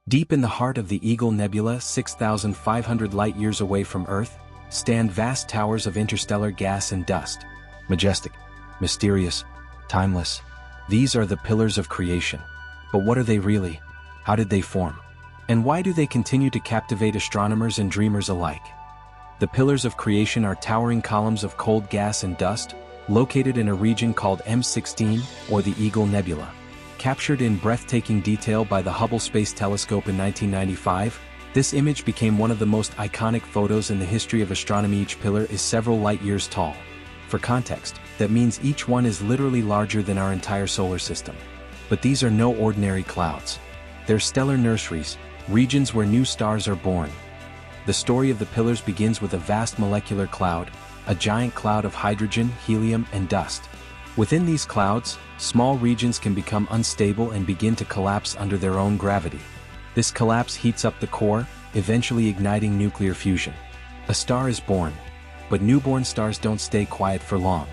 Deep in the heart of the Eagle Nebula, 6,500 light-years away from Earth, stand vast towers of interstellar gas and dust. Majestic, mysterious, timeless. These are the pillars of creation. But what are they really? How did they form? And why do they continue to captivate astronomers and dreamers alike? The pillars of creation are towering columns of cold gas and dust, located in a region called M16, or the Eagle Nebula. Captured in breathtaking detail by the Hubble Space Telescope in 1995, this image became one of the most iconic photos in the history of astronomy. Each pillar is several light-years tall. For context, that means each one is literally larger than our entire solar system. But these are no ordinary clouds. They're stellar nurseries, regions where new stars are born. The story of the pillars begins with a vast molecular cloud, a giant cloud of hydrogen, helium, and dust. Within these clouds, small regions can become unstable and begin to collapse under their own gravity. This collapse heats up the core, eventually igniting nuclear fusion. A star is born. But newborn stars don't stay quiet for long.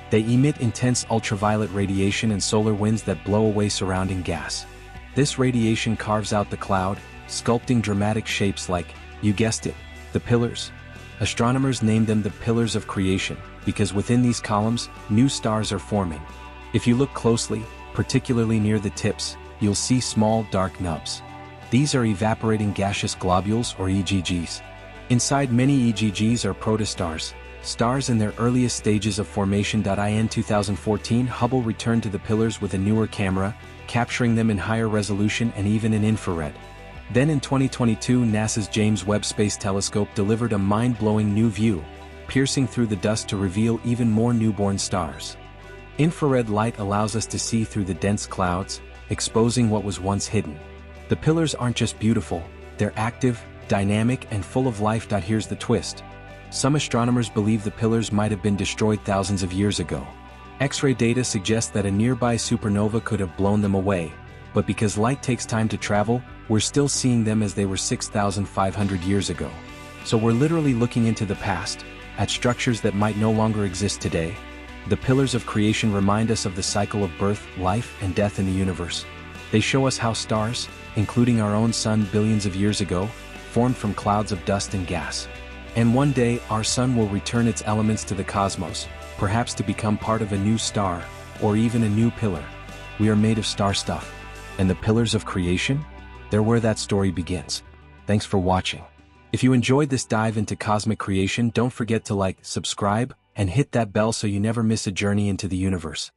They emit intense ultraviolet radiation and solar winds that blow away surrounding gas. This radiation carves out the cloud, sculpting dramatic shapes like, you guessed it, the pillars. Astronomers name them the pillars of creation, because within these columns, new stars are forming. If you look closely, particularly near the tips, you'll see small dark nubs. These are evaporating gaseous globules, or EGGs. Inside many EGGs are protostars, stars in their earliest stages of formation. In 2014, Hubble returned to the pillars with a newer camera, capturing them in higher resolution and even in infrared. Then in 2022, NASA's James Webb Space Telescope delivered a mind-blowing new view, piercing through the dust to reveal even more newborn stars. Infrared light allows us to see through the dense clouds, exposing what was once hidden. The pillars aren't just beautiful, they're active, dynamic, and full of life. Here's the twist. Some astronomers believe the pillars might have been destroyed thousands of years ago. X-ray data suggests that a nearby supernova could have blown them away, but because light takes time to travel, we're still seeing them as they were 6,500 years ago. So we're literally looking into the past, at structures that might no longer exist today. The pillars of creation remind us of the cycle of birth, life, and death in the universe. They show us how stars, including our own sun billions of years ago, formed from clouds of dust and gas. And one day, our sun will return its elements to the cosmos, perhaps to become part of a new star, or even a new pillar. We are made of star stuff. And the pillars of creation? They're where that story begins. Thanks for watching. If you enjoyed this dive into cosmic creation, don't forget to like, subscribe, and hit that bell so you never miss a journey into the universe.